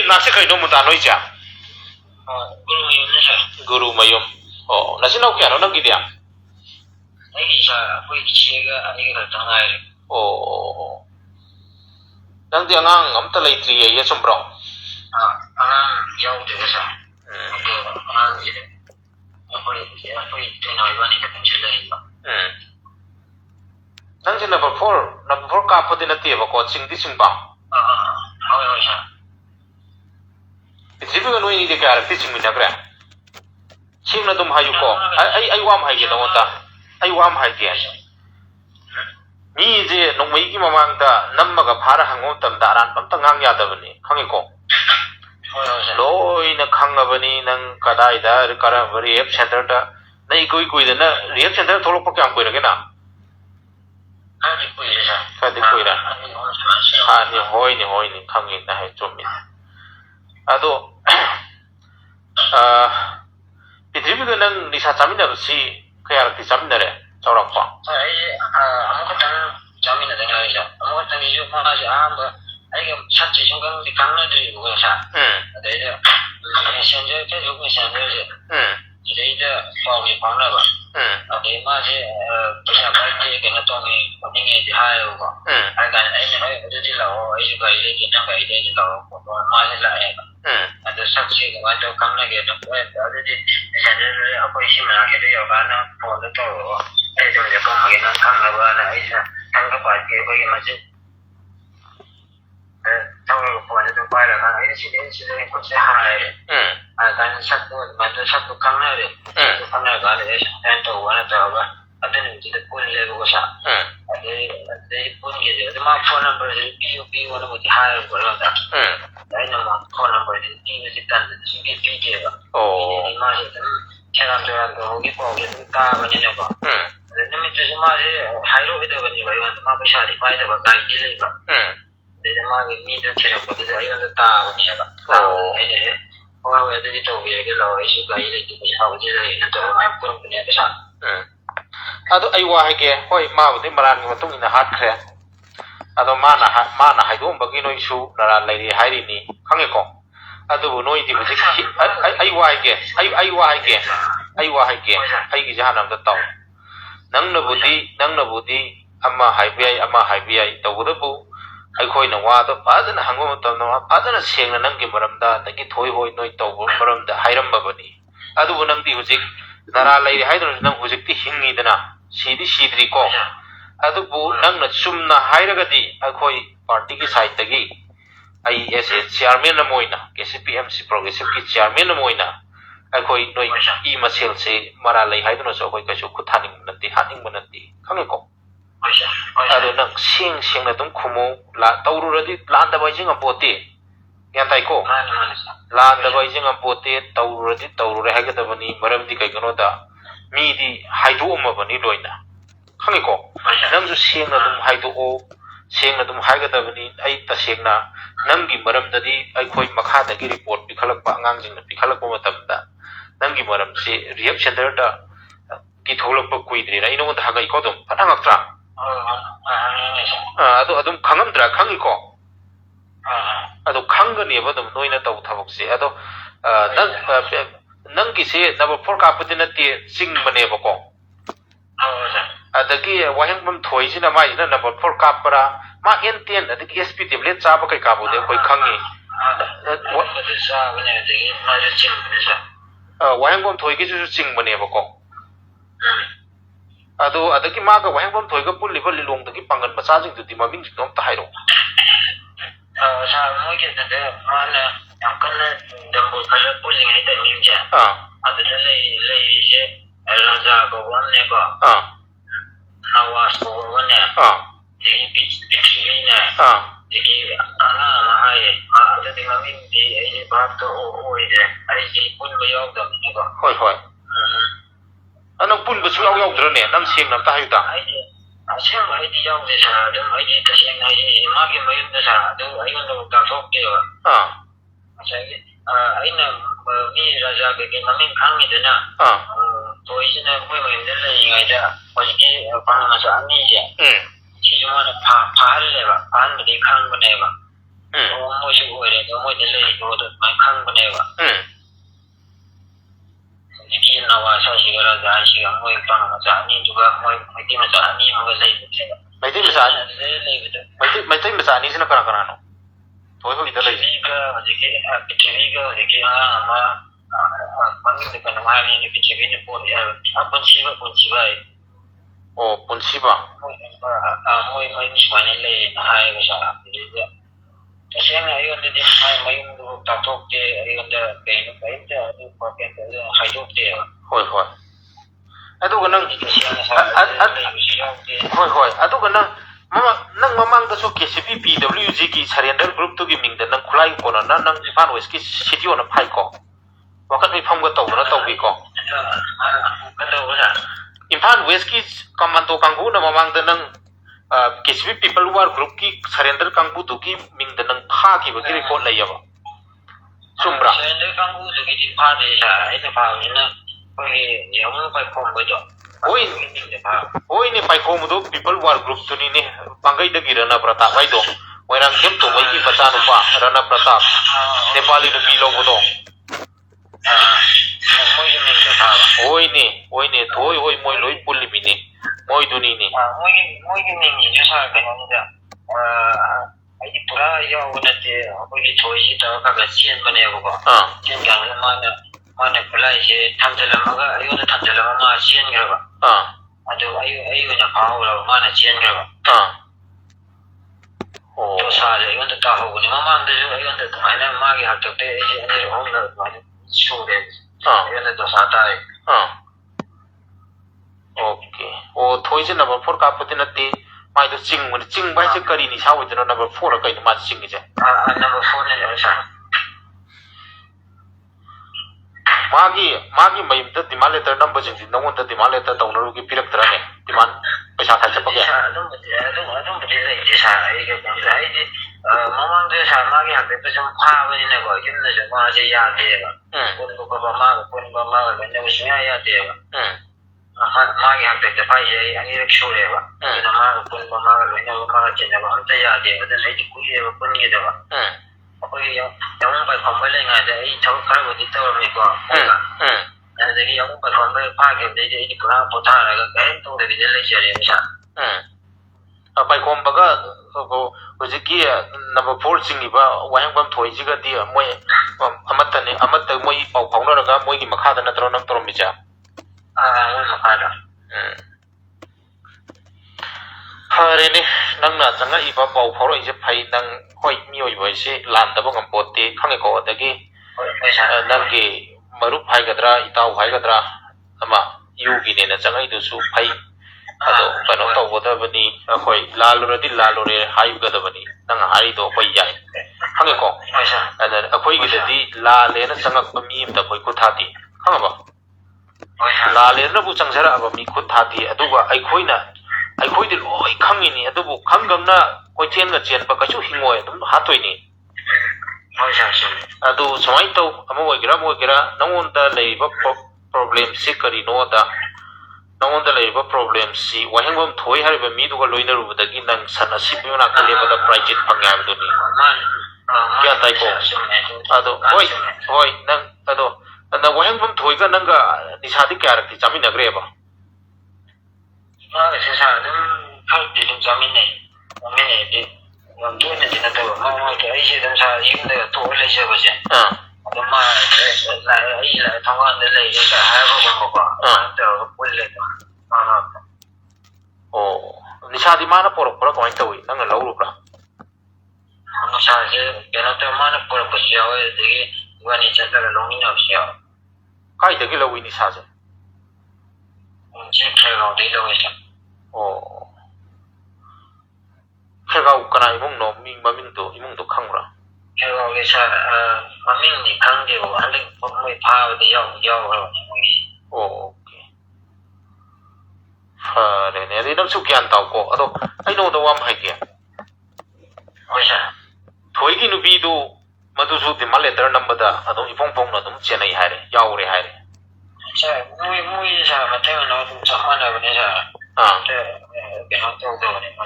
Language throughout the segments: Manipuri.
nasi kai no muta noi cha guru mayum ne sa guru mayum nasi nau kya no nang gidia ai sa koi chega ai ga tangai nang dia ngang amta laitri ya sombro anang yau de sa anang ji apa itu naik wani ke penjela ini nang je number 4 ka podi na tie ba ko sing di sing ba hawa sa jibu ga noi ni de ka ti sing mi na gra sing na dum hayu ko ai wam hai ge no ta ai wam hai ge mi je nong mai gi mamang da namma ga phara hango tam daran pam ta ngang ya da bani khangi ko loi na khanga bani nang kadai da kara rehab center da nai koi da na rehab center tholo pa kyam koi ra ge na ka di koi ra ni hoi ni khangi na hai chom mi ado pithribi ga nang ni sa chamin na si kaya ra ti chamin na re chawrak pa ai amukatang jamin na dengar aja amukatang isu mana aja ai ga sanchi sunggang di kanna de ko sa ada ida senja ke jo ko senja je jadi ida pawi pangna ba ada ma je bisa baik ke na to ni ni je hai ko ai kan ai ne ai de la o ai ju ga ile ke na ga ile ni la o ko ma je la ai ada sanchi ga ma to kanna ke to ko ada de senja apa isi mana ke de ya ba na po de to ai de ko ma ke na kanna ba na ai sa kanna ba ke ko ye ma je tahu puan itu bayar kan ini sih ikut sehari kan satu macam satu kamera itu kamera kan ada satu warna tahu apa ada nih kita pun lepas kosa ada pun gitu ada mah phone number PUP warna mesti hari berapa ada nama phone number itu mesti kan itu PUP apa ini masih cara hoki hoki itu kah macam apa ada itu masih hari itu bagaimana mah bisa dibayar apa gaji apa jadi mah ini tu cerita pada saya itu tahu ni apa ini orang itu di tahu ya kalau isu gaji itu bisa jadi itu orang pun punya besar ado ai wa ke hoi ma bu de maran ma tung ina hat khre ado mana hai dum bagi no isu nara lai ri hai ri ni khange ko ado bu noi di bu sik ai wa ke ai gi jahanam da taw nang na bu di amma hai bi ai taw da bu ai khoi na wa do pa da hango ma taw na pa da seng na nang gi maram da da gi thoi hoi noi taw bu maram da hairam ba bani ado bu nang di hu sik nara lai ri hai do nang hu sik ti hingi dana sidri ko adu bu nang na sumna hairaga di akhoi party ki side tagi ai ese chairman na moina KCPMC progressive ki chairman na moina akhoi noi I masel se mara lai haiduna so khoi kasu khuthaning nanti haning manati khange ko adu nang sing na dum khumu la tawru radi landa bai jing apote yan tai ko landa bai jing apote tawru radi tawru re haga da bani maram di kai gano da mi di haidu ma bani loina khange ko nang ju sing na dum haiga da bani ai ta sing na nang gi maram da di ai khoi makha da gi report pikhalak pa angang jing na pikhalak pa matam da nang gi maram se rehab center da ki tholok pa kuidri na ino da haga ko dum patang aktra ado adum khangam dra khangi ko ado khangani ba dum noina taw thabok se ado nang ki se number 4 ka putina ti sing bane ba ko adagi waheng bam thoi sina mai na number 4 ka para ma enten adagi SP tablet cha ba kai ka bu de koi khangi waheng bam thoi ki ju sing bane ba ko ado adagi ma ga waheng bam thoi ga pul liba lilong dagi pangan macha jing du di ma bing jing tom ta hairo sa mo ke da mana yang kana dambu kala pulling ai da ninja ada le je raja ko wanne ko nawas ko wanne jadi pikir ne jadi ana ma hai ada dengan ini ai ba to o ide ai ji pun ba yok da ni ko hoi anang pun ba su yok dro ne nam sing nam ta hayu ta asal ai di yok de sa da ai di ta sing ai ma ge mai da sa da ai no ta sok ke asal ai na ni raja ke namin khang ni da na to is na ko mai da le ngai da ko ki pa na sa ni je chi juma na pa le ba pa ni khang ba ne ba mo shi ko re mo de le ko ꯄꯣꯠꯇꯣ ꯑꯗꯨꯃꯥꯏꯅ ꯈꯪꯕꯅꯦꯕ ꯍꯧꯖꯤꯛꯀꯤ ꯅꯋꯥꯁꯥꯁꯤꯒ ꯔꯥꯖꯥꯁꯤꯒ ꯃꯣꯏ ꯄꯥꯡ ꯃꯆꯥ ꯑꯅꯤꯗꯨꯒ ꯃꯣꯏ ꯃꯩꯇꯩ ꯃꯆꯥ ꯑꯅꯤ ꯑꯃꯒ ꯂꯩꯕꯅꯦꯕ ꯃꯩꯇꯩ ꯃꯆꯥ ꯑꯗꯨꯗ ꯂꯩꯕꯗꯣ ꯃꯩꯇꯩ ꯃꯆꯥ ꯑꯅꯤꯁꯤꯅ ꯀꯅꯥ ꯀꯅꯥꯅꯣ ꯊꯣꯏ ꯍꯣꯏꯒꯤꯗ ꯂꯩꯁꯦ ꯄ꯭ꯔꯤꯊꯤꯕꯤꯒ ꯍꯧꯖꯤꯛꯀꯤ ꯑꯉꯥꯡ ꯑꯃ ꯃꯃꯤꯡꯗ ꯀꯩꯅꯣ ꯍꯥꯏꯕꯅꯤ ꯄ꯭ꯔꯤꯊꯤꯕꯤꯅ ꯄꯣꯠ ꯄꯨꯟꯁꯤꯕ ꯍꯥꯏ ꯑꯣ ꯄꯨꯟꯁꯤꯕ ꯃꯣꯏ ꯁꯨꯃꯥꯏꯅ ꯂꯩꯌꯦꯅ ꯍꯥꯏꯌꯦꯕ ꯁꯥꯔ ꯑꯗꯨꯗ तसेंना ꯑꯩꯉꯣꯟꯗꯗꯤ ꯃꯌꯨꯝꯗꯨ ꯇꯥꯛꯊꯣꯛꯇꯦ ꯑꯩꯉꯣꯟꯗ ꯀꯩꯅꯣ ꯀꯩꯝꯇ ꯑꯗꯨ ꯄꯥꯀꯦꯠꯇ ꯍꯥꯏꯗꯣꯛꯇꯦꯕ ꯍꯣꯏ ꯑꯗꯨꯒ ꯅꯪ ꯍꯣꯏ ꯑꯗꯨꯒ ꯅꯪ ꯃꯃꯥꯡꯗꯁꯨ KCP PWG ꯒꯤ ꯁꯔꯦꯟꯗꯔ ꯒ꯭ꯔꯨꯞꯇꯨꯒꯤ ꯃꯤꯡꯗ ꯅꯪ ꯈꯨꯠꯂꯥꯏ ꯀꯣꯟꯅ ꯅꯪ ꯏꯝꯐꯥꯜ ꯋꯦꯁꯀꯤ CTO ꯅ ꯐꯥꯏꯀꯣ ꯋꯥꯀꯠ ꯃꯤꯐꯝꯒ ꯇꯧꯗꯅ ꯇꯧꯕꯤꯀꯣ ꯏꯝꯐꯥꯜ ꯋꯦꯁꯀꯤ ꯀꯃꯥꯟꯗꯣ ꯀꯥꯡꯕꯨꯅ ꯃꯃꯥꯡꯗ ꯅꯪ KCP People War Group की सरेंडर कांगबू दुकी मिंग दनंग फा की बगी रिपोर्ट लयबा चुम्ब्रा सरेंडर कांगबू दुकी दी फा दे सा आइने फा ने कोई यमु पाइ खोम बजो ओइ ने पाइ खोम दो People War Group तुनी ने पांगई दगी रना प्रताप भाई दो वैरांग केम तो मई की बचा नुपा रना प्रताप नेपाली नुपी लोग दो ओइ ने थोई होई मोई लोई पुल्ली बिने मोई दुनी ने मोई की नहीं जो सा कहीं अभी पूरा यो उन्हें अभी थोड़ी सी तो कागज चेंज बने होगा चेंज करने माने पुलाई से थंजला मगा अयो ने थंजला मगा चेंज करेगा अयो ने पाव लो माने चेंज करेगा तो सारे अयो ने ताहो ने मामा अंदर जो अयो ने तुम्हारे मागे हाथ तो ते अयो ने होंगे तुम्हारे शो दे अयो ने तो साता है ओके ओ थोड़ी सी नंबर 4 का पति नती माइ तो चिंग भाई से करी निशा हुई तो नंबर 4 का इतना चिंग जे नंबर 4 ने ऐसा मागी मयम तो दिमाग लेटर नंबर जिंग नंबर तो दिमाग लेटर तो उन्होंने की पिरक तरह ने दिमाग पैसा खर्च पके अदम बजे ले सा एक है जे ममंग दे सा मागी हाथ पे जो खा बनी ने को किन ने जो वहां से याद देगा को बमा ने वो सुना याद देगा मागी हाथ पे पाई है अनिरक छोड़ेगा तो मागा बमा ने वो मागा चने को हम तो याद देगा तो नहीं कोई है वो के देगा अखोई यमु पाइ खंबा लेंगा दे ई थौ खरा को दितो में को अदगी यमु पाइ खंबा फागे दे ई पुरा पोथारगा कैम तो दे ले जरे सा पाइ खंबा को होजिकी नंबर 4 सिंगिबा वायंबम थोइजिगा दि मोय अमत मोय पाउ फाउनरगा मोय की मखादा नत्रो नम तरो मिजा मोय मखादा फरेने नंगना चंगा इबा पाउ फाउरो इजे फाइ नंग होय मियोइबो इसे लानदबो गंपोते खंगेको अदगी नंगे मरुप हाइगद्रा इताउ हाइगद्रा अमा युगी ने न चंगा इदुसु फाइ अदो कनो तौबदबनी अखोय लालुरदि लालुरे हाइगदबनी नंग हाइदो होय याय खंगेको अदर अखोय गिददि लालेन चंगक मी अमदा खोय खुथाती खंगबा लालेन बु चंगजरा अब मी खुथाती अदुगा अखोइदि लोय खंगिनी अदुबु खंगमना कोइथेनगा चेनबा कछु हिंगोय अदुम हातोइनी अदु समाइ तौ अमो ओइगेरा नंगोंदा लेइबा प्रॉब्लम से करिनोदा नंगोंदा लेइबा प्रॉब्लम सी वहेंगम थोइ हारिबा मीदुगा लोइनरुबदगी नंग सना सिबियोना कलेबदा प्राइजेट फंगे हाबदुनी क्या ताइको अदु होय नंग अदु वहेंगम थोइगा नंगा निसादि क्यारक्ति चामिनग्रेबा से सा दum खौति दum चामिनै दि toina dina to ma ke ai se dum sa yim de to le se ba se to ma la ai la thong an de le ka ha ba ba to pul le o nisha di mana por ko ai to wi nang la ru bra nisha je kena to mana por ko sia wa de wa ni cha ta lo ni na sia kai de ki lo wi nisha je je khe lo de lo wi sa o खेगाव कना इमुंग नो मिंग ममिंग तो खंगरा खेगाव के सा ममिंग नि खंगे वो हले पमै फाव दे याव ओके फरे ने रि नम सु क्यान ताव को अदो आई नो दो वाम हाइके ओइसा थोइगी नुबी दो मदु सु दिमा लेटर नंबदा अदो इफोंग फोंग न दम चेनै हारे यावरे हारे सा मुई सा मथे न दम समाना बने सा ते के हम तो दो ने मा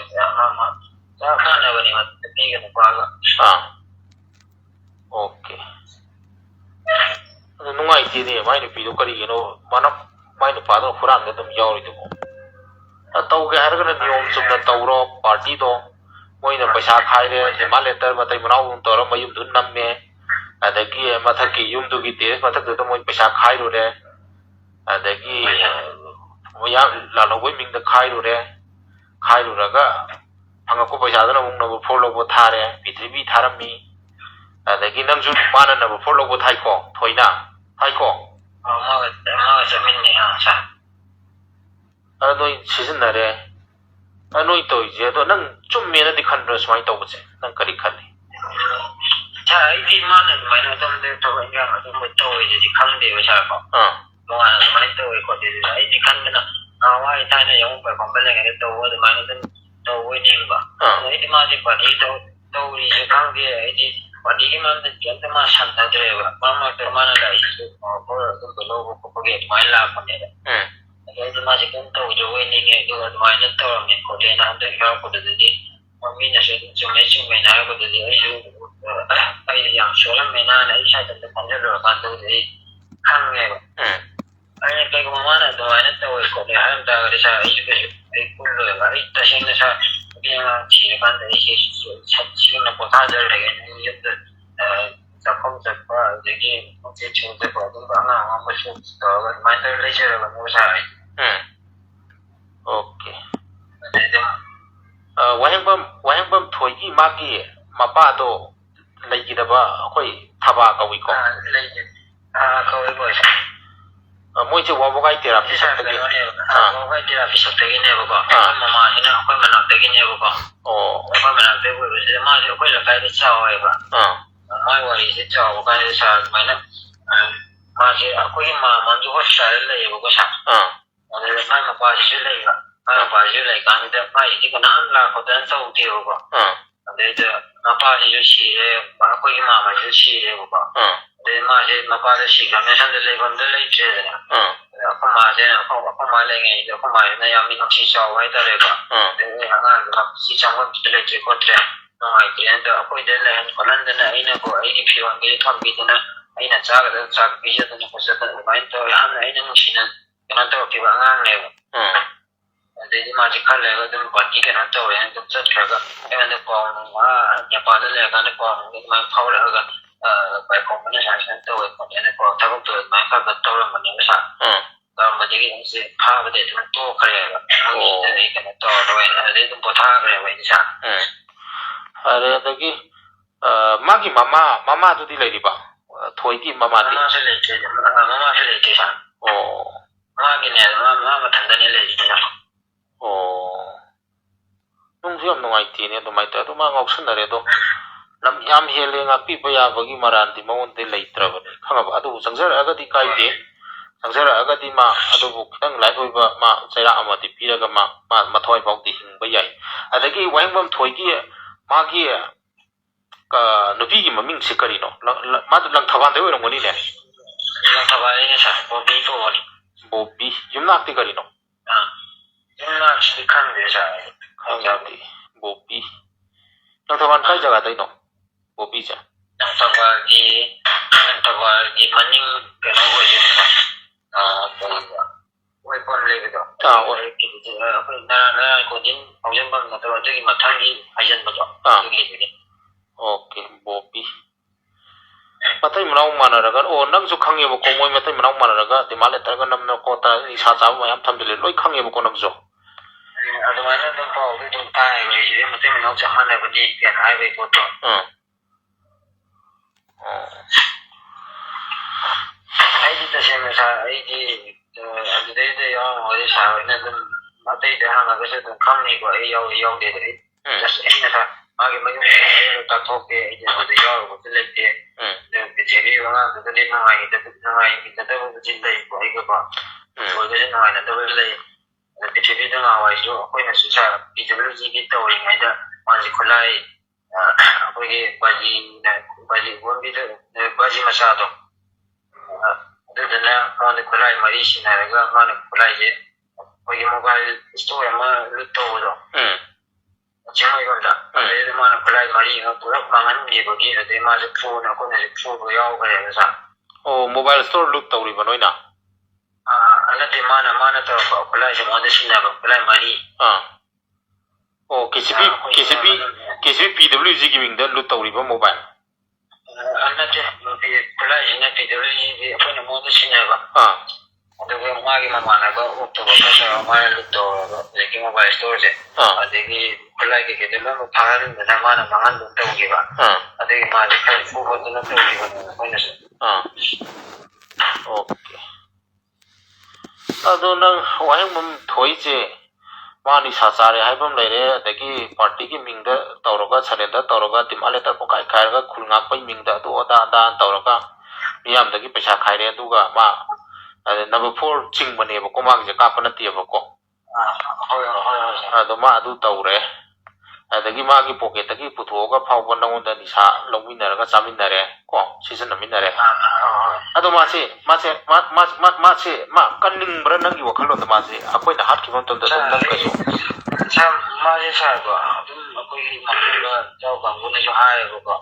ओके ꯂꯩꯇꯦꯅꯦ ꯃꯥꯏ ꯅꯨꯄꯤꯗꯣ ꯀꯔꯤꯒꯤꯅꯣ ꯃꯥꯅ ꯃꯥꯏ ꯅꯨꯄꯥꯗꯨꯅ ꯍꯨꯔꯥꯟꯕ ꯑꯗꯨꯝ ꯌꯥꯎꯔꯤꯗꯨꯕꯨ ꯇꯧꯒꯦ ꯍꯥꯏꯔꯒꯅ ꯅꯤꯌꯣꯝ ꯆꯨꯝꯅ ꯇꯧꯔꯣ ꯄꯥꯔꯇꯤꯗꯣ ꯃꯣꯏꯅ ꯄꯩꯁꯥ ꯈꯥꯏꯔꯦ ꯗꯤꯃꯥꯟ ꯂꯦꯇꯔ ꯃꯇꯩ ꯃꯅꯥꯎ ꯇꯧꯔ ꯃꯌꯨꯝꯗꯨ ꯅꯝꯃꯦ ꯑꯗꯒꯤ ꯃꯊꯛꯀꯤ ꯌꯨꯝꯗꯨꯒꯤ ꯇꯦꯔꯦꯁ ꯃꯊꯛꯇꯨꯗ ꯃꯣꯏ ꯄꯩꯁꯥ ꯈꯥꯏꯔꯨꯔꯦ ꯑꯗꯒꯤ ꯂꯥꯜꯍꯧꯕꯒꯤ ꯃꯤꯡꯗ ꯈꯥꯏꯔꯨꯔꯒ ꯐꯪꯉꯛꯄ ꯄꯩꯁꯥꯗꯨꯅ ꯑꯃꯨꯛ ꯅꯝꯕꯔ 4 ꯂꯧꯕ ꯊꯥꯔꯦ ꯄ꯭ꯔꯤꯊꯤꯕꯤ ꯊꯥꯔꯝꯃꯤ ꯑꯗꯒꯤ ꯅꯪꯁꯨ ꯃꯥꯅ ꯅꯝꯕꯔ 4 ꯂꯧꯕ ꯊꯥꯏꯀꯣ ꯊꯣꯏꯅ ꯊꯥꯏꯀꯣ ꯑꯃꯒ ꯆꯠꯃꯤꯟꯅꯩ ꯑꯗ ꯅꯣꯏ ꯁꯤꯖꯤꯟꯅꯔꯦ ꯅꯣꯏ ꯇꯧꯔꯤꯁꯦ ꯑꯗꯣ ꯅꯪ ꯆꯨꯝꯃꯦꯅꯗꯤ ꯈꯟꯕ꯭ꯔꯥ ꯁꯨꯃꯥꯏꯅ ꯇꯧꯕꯁꯦ ꯅꯪ ꯀꯔꯤ ꯈꯜꯂꯤ ꯑꯩꯗꯤ ꯃꯥꯅ ꯑꯗꯨꯃꯥꯏꯅ ꯑꯗꯣꯝꯗ ꯊꯕꯛ ꯏꯟꯈꯥꯡ ꯑꯗꯨꯝꯕ ꯇꯧꯋꯦꯗꯨꯗꯤ ꯈꯪꯗꯦꯕ ꯁꯥꯔꯀꯣ ꯇꯣꯉꯥꯟꯅ ꯑꯗꯨꯃꯥꯏꯅ ꯇꯧꯋꯦ ꯈꯣꯠꯂꯦꯗꯨꯗꯤ ꯑꯩꯗꯤ ꯈꯟꯕꯅ ꯅꯍꯥꯟꯋꯥꯏ ꯊꯥꯏꯅ ꯌꯥꯎꯕ ꯈꯣꯠꯄꯜꯂꯤꯉꯩꯗ ꯇꯧꯕ ꯑꯗꯨꯃꯥꯏꯅ ꯑꯗꯨꯝ ꯇꯧꯕ ꯅꯤꯡꯕ ꯑꯩꯗꯤ ꯃꯥꯁꯦ ꯄꯥꯔꯇꯤ ꯇꯧꯔꯤꯁꯦ ꯈꯪꯗꯦ ꯑꯩꯗꯤ ꯄꯥꯔꯇꯤꯒꯤ ꯃꯔꯝꯗ ꯀꯩꯝꯇ ꯃꯥ ꯁꯝꯅꯗ꯭ꯔꯦꯕ ꯃꯔꯛ ꯃꯔꯛꯇ ꯃꯥꯅ ꯂꯥꯛꯏꯁꯤꯁꯨ ꯑꯗꯨꯝꯕ ꯂꯧꯕ ꯈꯣꯠꯄꯒꯤ ꯑꯗꯨꯃꯥꯏꯅ ꯂꯥꯛꯄꯅꯦꯕ ꯑꯗꯣ ꯑꯩꯗꯤ ꯃꯥꯁꯦ ꯀꯩꯝ ꯇꯧꯗꯕꯣꯏ ꯅꯤꯡꯉꯦ ꯑꯗꯨꯒ ꯑꯗꯨꯃꯥꯏꯅ ꯇꯧꯔꯝꯃꯦ ꯈꯣꯠꯂꯦꯅ ꯍꯟꯗꯛ ꯌꯥꯎꯔꯛꯄꯗꯨꯗꯤ ꯃꯤꯅꯁꯨ ꯑꯗꯨꯝ ꯆꯨꯝꯃꯦꯅ ꯍꯥꯏꯔꯛꯄꯗꯨꯗꯤ ꯑꯩꯁꯨ ꯑꯩ ꯌꯥꯝ ꯁꯣꯜꯂꯝꯃꯦꯅꯥꯅ ꯑꯩ ꯏꯁꯥꯗ ꯈꯟꯖꯜꯂꯨꯔꯀꯥꯟꯗꯕꯨꯗꯤ ꯑꯩ ꯈꯪꯉꯦꯕ ꯑꯩꯅ ꯀꯩꯒꯨꯝꯕ ꯃꯥꯅ ꯑꯗꯨꯃꯥꯏꯅ ꯇꯧꯋꯦ ꯈꯣꯠꯂꯦ ꯍꯥꯏꯔꯝ ꯇꯥꯔꯒꯗꯤ ꯁꯥꯔ ꯑꯩꯁꯨ ꯀꯩꯁꯨ ꯑꯩ ꯄꯨꯜꯂꯣꯏꯕ ꯑꯩ ꯇꯁꯦꯡꯅ ꯁꯥꯔ ꯅꯨꯄꯤ ꯑꯉꯥꯡ ꯊꯤꯔꯀꯥꯟꯗ ꯑꯩꯁꯦ ꯁꯤꯒꯨꯝꯅ ꯄꯣꯊꯥꯖꯔꯒꯦ ꯌꯨꯝꯗ ꯆꯥꯛꯈꯨꯝ ꯆꯠꯄ ꯑꯗꯒꯤ ꯅꯨꯡꯊꯤꯜ ꯁꯨꯝ ꯆꯠꯄ ꯑꯗꯨꯝꯕ ꯑꯉꯥꯡ ꯑꯃꯁꯨ ꯇꯧꯔꯒ ꯑꯗꯨꯃꯥꯏꯅ ꯇꯧꯔ ꯂꯩꯖꯔꯕꯅꯦꯕ ꯁꯥꯔ ꯑꯩ ꯑꯣꯀꯦ ꯋꯥꯍꯦꯡꯕꯝ ꯊꯣꯏꯒꯤ ꯃꯥꯒꯤ ꯃꯄꯥꯗꯣ ꯂꯩꯈꯤꯗꯕ ꯑꯩꯈꯣꯏ ꯊꯕꯥ ꯀꯧꯏꯀꯣ ꯀꯧꯏ ꯀꯧꯏ ꯃꯣꯏꯁꯦ ꯋꯥꯕꯒꯥꯏ ꯇꯦꯔꯥꯄꯤ ꯁꯛꯇꯒꯤ ꯋꯥꯕꯒꯥꯏ ꯇꯦꯔꯥꯄꯤ ꯁꯛꯇꯒꯤꯅꯦꯕꯀꯣ ꯑꯩꯈꯣꯏ ꯃꯃꯥꯁꯤꯅ ꯑꯩꯈꯣꯏ ꯃꯅꯥꯛꯇꯒꯤꯅꯦꯕꯀꯣ ꯑꯩꯈꯣꯏ ꯃꯅꯥꯛꯇꯒꯤ ꯑꯣꯏꯕꯁꯤꯗ ꯃꯥꯁꯦ ꯑꯩꯈꯣꯏ ꯂꯩꯀꯥꯏꯗ ꯆꯥꯎꯋꯦꯕ ꯃꯥꯒꯤ ꯋꯥꯔꯤꯁꯦ ꯆꯥꯎꯕ ꯀꯥꯟꯗ ꯁꯥꯔ ꯑꯗꯨꯃꯥꯏꯅ ꯃꯥꯁꯦ ꯑꯩꯈꯣꯏꯒꯤ ꯃꯥꯃꯁꯨ ꯍꯣꯁꯄꯤꯇꯥꯜꯗ ꯂꯩꯌꯦꯕꯀꯣ ꯁꯥꯔ ꯑꯗꯨꯗ ꯃꯥꯏ ꯃꯄꯥꯁꯤꯁꯨ ꯂꯩꯕ ꯃꯥꯏ ꯃꯄꯥꯁꯤꯁꯨ ꯂꯩꯀꯥꯟꯁꯤꯗ ꯃꯥꯏꯁꯤꯗꯤ ꯀꯅꯥꯝ ꯂꯥꯛꯄꯗꯅ ꯇꯧꯗꯦꯕꯀꯣ ꯑꯗꯩꯗ ꯃꯄꯥꯁꯤꯁꯨ ꯁꯤꯔꯦ ꯑꯩꯈꯣꯏꯒꯤ ꯃꯥꯃꯁꯤꯁꯨ ꯁꯤꯔꯦꯕꯀꯣ ꯑꯗꯩ ꯃꯥꯁꯦ ꯃꯄꯥꯗ ꯁꯤꯈ꯭ꯔꯕꯅꯤꯅ ꯁꯣꯝꯗ ꯂꯩꯐꯝꯗ ꯂꯩꯇ꯭ꯔꯦꯗꯅ ꯑꯩꯈꯣꯏ ꯃꯥꯁꯤꯅ ꯑꯩꯈꯣꯏ ꯃꯥ ꯂꯩꯉꯩꯁꯤꯗ ꯑꯩꯈꯣꯏ ꯃꯥꯁꯤꯅ ꯌꯥꯝ ꯃꯤꯅꯨꯡꯁꯤ ꯆꯥꯎꯕ ꯍꯥꯏꯇꯥꯔꯦꯀꯣ ꯑꯗꯩ ꯑꯉꯥꯡꯗꯨ ꯁꯤ ꯆꯪꯐꯝꯁꯤꯗ ꯂꯩꯇ꯭ꯔꯦ ꯈꯣꯠꯇ꯭ꯔꯦ ꯅꯨꯡꯉꯥꯏꯇ꯭ꯔꯦꯅ ꯑꯩꯈꯣꯏꯗ ꯂꯩꯍꯟ ꯈꯣꯠꯍꯟꯗꯅ ꯑꯩꯅꯀꯣ ꯑꯩꯒꯤ ꯐꯤꯔꯣꯟꯒꯤ ꯊꯝꯕꯤꯗꯅ ꯑꯩꯅ ꯆꯥꯒꯗꯕ ꯆꯥꯛ ꯄꯤꯖꯗꯅ ꯈꯣꯠꯆꯗꯅ ꯑꯗꯨꯃꯥꯏꯅ ꯇꯧꯔꯦ ꯌꯥꯝꯅ ꯑꯩꯅ ꯅꯨꯡꯁꯤꯅ ꯀꯩꯅꯣ ꯇꯧꯔꯛꯈꯤꯕ ꯑꯉꯥꯡꯅꯦꯕ ꯑꯗꯩꯗꯤ ꯃꯥꯁꯦ ꯈꯔ ꯂꯩꯔꯒ ꯑꯗꯨꯝ ꯄꯥꯔꯇꯤ ꯀꯩꯅꯣ ꯇꯧꯔꯦꯅ ꯑꯗꯨꯝ ꯆꯠꯈ꯭ꯔꯒ ꯑꯩꯉꯣꯟꯗ ꯄꯥꯎ ꯅꯦꯄꯥꯜꯗ ꯂꯩꯔꯀꯥꯟꯗ ꯄꯥꯎ ꯑꯗꯨꯃꯥꯏꯅ ꯐꯥꯎꯔꯛꯑꯒ ꯄꯥꯏꯈꯣꯝꯕꯅ ꯁꯨꯃꯥꯏꯅ ꯇꯧꯋꯦ ꯈꯣꯠꯂꯦꯅ ꯄꯥꯎ ꯊꯕꯛꯇꯣ ꯑꯗꯨꯃꯥꯏꯅ ꯈꯔ ꯇꯧꯔꯝꯕꯅꯦꯕ ꯁꯥꯔ ꯇꯧꯔꯝꯕꯗꯒꯤ ꯑꯩꯁꯦ ꯐꯥꯕꯗꯤ ꯑꯗꯨꯝ ꯇꯣꯛꯈ꯭ꯔꯦꯕ ꯃꯣꯏꯁꯤꯗꯗꯤ ꯀꯩꯅꯣ ꯇꯧꯔꯔꯣꯏꯅ ꯑꯗꯩ ꯑꯗꯨꯝ ꯄꯣꯊꯥꯈ꯭ꯔꯦꯕ ꯑꯩꯗꯤ ꯁꯥꯔ ꯐꯔꯦ ꯑꯗꯒꯤ ꯃꯥꯒꯤ ꯃꯃꯥꯗꯨꯗꯤ ꯂꯩꯔꯤꯕ ꯊꯣꯏꯒꯤ ꯃꯃꯥꯗꯤ ꯃꯃꯥꯁꯨ ꯂꯩꯇꯦ ꯁꯥꯔ ꯃꯥꯒꯤꯅꯦ ꯃꯥ ꯃꯊꯟꯗꯅꯦ ꯂꯩꯔꯤꯁꯦ ꯁꯥꯔ ꯅꯨꯡꯁꯨ ꯌꯥꯝ ꯅꯨꯡꯉꯥꯏꯇꯦꯅꯦ ꯑꯗꯨꯃꯥꯏꯅ ꯇꯧꯔꯦ ꯑꯗꯨ ꯃꯥ ꯉꯥꯎꯁꯟꯅꯔꯦ ꯑꯗꯣ ꯂꯝ ꯌꯥꯝ ꯍꯦꯜꯂꯦ ꯉꯥꯛꯄꯤꯕ ꯌꯥꯕꯒꯤ ꯃꯔꯥꯟꯗꯤ ꯃꯉꯣꯟꯗ ꯂꯩꯇ꯭ꯔꯕꯅꯤ ꯈꯪꯉꯕ ꯑꯗꯨꯕꯨ ꯆꯪꯖꯔꯛꯑꯒꯗꯤ ꯀꯥꯏꯗꯦ ꯆꯪꯖꯔꯛꯑꯒꯗꯤ ꯃꯥ ꯑꯗꯨꯕꯨ ꯈꯤꯇꯪ ꯂꯥꯏꯠ ꯑꯣꯏꯕ ꯃꯥ ꯆꯩꯔꯥꯛ ꯑꯃꯗꯤ ꯄꯤꯔꯒ ꯃꯥ ꯃꯊꯋꯥꯏ ꯐꯥꯎꯗꯤ ꯍꯤꯡꯕ ꯌꯥꯏ ꯑꯗꯒꯤ ꯋꯥꯍꯦꯡꯕꯝ ꯊꯣꯏꯒꯤ ꯃꯥꯒꯤ ꯅꯨꯄꯤꯒꯤ ꯃꯃꯤꯡꯁꯤ ꯀꯔꯤꯅꯣ ꯃꯥꯗꯣ ꯂꯪꯊꯕꯥꯜꯗꯩ ꯑꯣꯏꯔꯝꯒꯅꯤꯅꯦ ꯂꯪꯊꯕꯥꯜꯗꯩꯅꯦ ꯁꯥꯔ ꯕꯣꯕꯤ ꯀꯧꯕꯅꯤ ꯕꯣꯕꯤ ꯌꯨꯝꯅꯥꯛꯇꯤ ꯀꯔꯤꯅꯣ ꯌꯨꯝꯅꯥꯛꯁꯤꯗꯤ ꯈꯪꯗꯦ ꯁꯥꯔ ꯈꯪꯗꯦ ꯕꯣꯕꯤ ꯂꯪꯊꯕꯥꯜ ꯀꯥꯏ ꯖꯒꯥꯗꯩꯅꯣ ꯕꯣꯕꯤꯁꯦ ꯂꯪꯊꯕꯥꯜꯒꯤ ꯃꯅꯤꯡ ꯀꯩꯅꯣ ꯑꯣꯏꯗꯣꯏꯅꯤ ꯁꯥꯔ ꯑꯣꯏꯐꯝ ꯂꯩꯕꯗꯣ ꯑꯩꯈꯣই ꯅꯔꯥꯟ ꯀꯣꯟꯖꯤꯟ ꯍꯧꯖꯤꯟꯐꯝ ꯅꯠꯇꯕ ꯑꯗꯨꯒꯤ ꯃꯊꯪꯒꯤ ꯍꯥꯏꯖꯟꯕꯗꯣ ꯑꯗꯨꯒꯤꯗꯨꯅꯤ ꯑꯣꯀꯦ ꯕꯣꯕꯤ ꯃꯇꯩ ꯃꯅꯥꯎ ꯃꯥꯟꯅꯔꯒ ꯅꯪꯁꯨ ꯈꯪꯉꯦꯕꯀꯣ ꯃꯣꯏ ꯃꯇꯩ ꯃꯅꯥꯎ ꯃꯥꯟꯅꯔꯒ ꯗꯤꯃꯥꯟ ꯂꯦꯇꯔꯒ ꯅꯝꯅ ꯈꯣꯠꯇꯅ ꯅꯤꯁꯥ ꯆꯥꯕ ꯃꯌꯥꯝ ꯊꯝꯖꯤꯜꯂꯦ ꯂꯣꯏ ꯈꯪꯉꯦꯕꯀꯣ ꯅꯪꯁꯨ ꯑꯗꯨꯃꯥꯏꯅ ꯑꯗꯨꯝ ꯄꯥꯎꯗꯤ ꯑꯗꯨꯝ ꯇꯥꯏꯌꯦꯕ ꯑꯩꯁꯦ ꯃꯇꯩ ꯃꯅꯥꯎ ꯆꯞ ꯃꯥꯟꯅꯕꯅꯤ ꯀꯩꯅꯣ ꯍꯥꯏꯕꯒꯤ ꯄꯣꯠꯇꯣ ꯑꯩꯗꯤ ꯇꯁꯦꯡꯅ ꯁꯥꯔ ꯑꯩꯗꯤ ꯑꯗꯨꯗꯩꯗ ꯌꯥꯎꯔꯝꯃꯒꯗꯤ ꯁꯥꯔ ꯍꯣꯏꯅ ꯑꯗꯨꯝ ꯑꯇꯩꯗ ꯍꯪꯉꯒꯁꯨ ꯑꯗꯨꯝ ꯈꯪꯅꯤꯀꯣ ꯑꯩ ꯌꯥꯎꯏ ꯌꯥꯎꯗꯦꯗ ꯑꯩ ꯑꯩꯅ ꯁꯥꯔ ꯃꯥꯒꯤ ꯃꯌꯨꯝ ꯇꯥꯛꯊꯣꯛꯀꯦ ꯑꯩꯗꯤ ꯑꯗꯨꯗ ꯌꯥꯎꯔꯨꯕꯁꯨ ꯂꯩꯇꯦ ꯄ꯭ꯔꯤꯊꯤꯕꯤ ꯑꯉꯥꯡꯗꯨꯒꯗꯤ ꯅꯨꯡꯉꯥꯏꯈꯤꯗꯕꯕꯨꯗꯤ ꯂꯩꯀꯣ ꯑꯩꯒꯀꯣ ꯊꯣꯏꯒꯁꯨ ꯅꯨꯡꯉꯥꯏꯅꯗꯕ ꯂꯩ ꯑꯗ ꯄ꯭ꯔꯤꯊꯤꯕꯤꯗ ꯉꯍꯥꯟꯋꯥꯏꯁꯨ ꯑꯩꯈꯣꯏꯅꯁꯨ ꯁꯥꯔ PWGꯒꯤ ꯇꯧꯔꯤꯉꯩꯗ ꯃꯥꯁꯤ ꯈꯨꯠꯂꯥꯏ ꯑꯩꯈꯣꯏꯒꯤ ꯕꯥꯖꯤ ꯑꯣꯟꯕꯤꯗ ꯕꯥꯖꯤ ꯃꯆꯥꯗꯣ ꯑꯗꯨꯗꯨꯅ ꯃꯉꯣꯟꯗ ꯈꯨꯠꯂꯥꯏ 4 ꯁꯤꯟꯅꯔꯒ ꯃꯥꯅ ꯈꯨꯠꯂꯥꯏꯁꯦ ꯑꯩꯈꯣꯏꯒꯤ ꯃꯣꯕꯥꯏꯜ ꯁ꯭ꯇꯣꯔ ꯑꯃ ꯂꯨꯠ ꯇꯧꯕꯗꯣ ꯆꯤꯡꯃꯩꯔꯣꯝꯗ ꯑꯗꯩꯗ ꯃꯥꯅ ꯈꯨꯠꯂꯥꯏ 4 ꯑꯃ ꯄꯨꯂꯞ ꯃꯥꯡꯍꯟꯈꯤꯕꯒꯤ ꯑꯗꯩ ꯃꯥꯁꯦ ꯑꯩꯈꯣꯏꯅꯁꯨ ꯐꯨꯕ ꯌꯥꯎꯈ꯭ꯔꯦꯕ ꯁꯥꯔ ꯑꯣ ꯃꯣꯕꯥꯏꯜ ꯁ꯭ꯇꯣꯔ ꯂꯨꯠ ꯇꯧꯔꯤꯕ ꯅꯣꯏꯅ ꯅꯠꯇꯦ ꯃꯥꯅ ꯇꯧꯔꯛꯄ ꯈꯨꯠꯂꯥꯏꯁꯦ ꯃꯉꯣꯟꯗ ꯁꯤꯖꯤꯟꯅꯕ ꯈꯨꯠꯂꯥꯏ ꯃꯔꯤ ꯑꯣ KCB PWGꯒꯤ ꯃꯤꯡꯗ ꯂꯨꯠ ꯇꯧꯔꯤꯕ ꯃꯣꯕꯥꯏꯜ ꯅꯠꯇꯦ ꯈꯨꯠꯂꯥꯏꯁꯤꯅ PWGꯒꯤ ꯑꯩꯈꯣꯏꯅ ꯃꯉꯣꯟꯗ ꯁꯤꯖꯤꯟꯅꯕ ꯑꯗꯨꯒ ꯃꯥꯒꯤ ꯃꯃꯥꯟꯅꯕ ꯑꯣꯛꯇꯣꯕꯔ ꯈꯔ ꯃꯥꯅ ꯂꯨꯠ ꯇꯧꯔꯒ ꯍꯧꯖꯤꯛꯀꯤ ꯃꯣꯕꯥꯏꯜ ꯁ꯭ꯇꯣꯔꯁꯦ ꯑꯗꯒꯤ ꯈꯨꯠꯂꯥꯏ ꯀꯩꯀꯩꯗꯣ ꯂꯣꯏꯅ ꯐꯥꯍꯟꯗꯅ ꯃꯥꯅ ꯃꯥꯡꯍꯟꯕ ꯇꯧꯈꯤꯕ ꯑꯗꯒꯤ ꯃꯥꯁꯦ ꯈꯔ ꯐꯨ ꯈꯣꯠꯇꯅ ꯇꯧꯈꯤꯕꯅꯦ ꯑꯩꯈꯣꯏꯅꯁꯨ ꯑꯣꯀꯦ ꯑꯗꯣ ꯅꯪ ꯋꯥꯍꯦꯡꯕꯝ ꯊꯣꯏꯁꯦ ꯃꯥ ꯅꯤꯁꯥ ꯆꯥꯔꯦ ꯍꯥꯏꯕ ꯑꯃ ꯂꯩꯔꯦ ꯑꯗꯒꯤ ꯄꯥꯔꯇꯤꯒꯤ ꯃꯤꯡꯗ ꯇꯧꯔꯒ ꯁꯔꯦꯟꯗꯔ ꯇꯧꯔꯒ ꯗꯤꯃꯥꯟ ꯂꯦꯇꯔ ꯄꯨꯡꯈꯥꯏ ꯈꯥꯏꯔꯒ ꯈꯨꯜ ꯉꯥꯛꯄꯒꯤ ꯃꯤꯡꯗ ꯑꯗꯨ ꯑꯗꯥ ꯇꯧꯔꯒ ꯃꯤꯌꯥꯝꯗꯒꯤ ꯄꯩꯁꯥ ꯈꯥꯏꯔꯦ ꯑꯗꯨꯒ ꯃꯥ ꯅꯝꯕꯔ 4 ꯆꯤꯡꯕꯅꯦꯕꯀꯣ ꯃꯥꯒꯤꯁꯦ ꯀꯥꯞꯄ ꯅꯠꯇꯦꯕꯀꯣ ꯑꯗꯣ ꯃꯥ ꯑꯗꯨ ꯇꯧꯔꯦ ꯑꯗꯒꯤ ꯃꯥꯒꯤ ꯄꯣꯀꯦꯠꯇꯒꯤ ꯄꯨꯊꯣꯛꯑꯒ ꯐꯥꯎꯕ ꯅꯉꯣꯟꯗ ꯅꯤꯁꯥ ꯂꯧꯃꯤꯟꯅꯔꯒ ꯆꯥꯃꯤꯟꯅꯔꯦ ꯀꯣ ꯁꯤꯖꯤꯟꯅꯃꯤꯟꯅꯔꯦ ꯑꯗꯣ ꯃꯥ ꯀꯟꯅꯤꯡꯕ꯭ꯔꯥ ꯅꯪꯒꯤ ꯋꯥꯈꯜꯂꯣꯟꯗ ꯃꯥꯁꯦ ꯑꯩꯈꯣꯏꯅ ꯍꯥꯠꯈꯤꯕ ꯃꯇꯝꯗ ꯑꯗꯨꯝ ꯅꯪ ꯀꯩꯁꯨ ꯃꯥꯁꯦ ꯁꯥꯔꯀꯣ ꯑꯗꯨꯝ ꯑꯩꯈꯣꯏꯒꯤ ꯃꯅꯨꯡꯗ ꯌꯥꯎ ꯀꯥꯡꯕꯨꯅꯁꯨ ꯍꯥꯏꯌꯦꯕꯀꯣ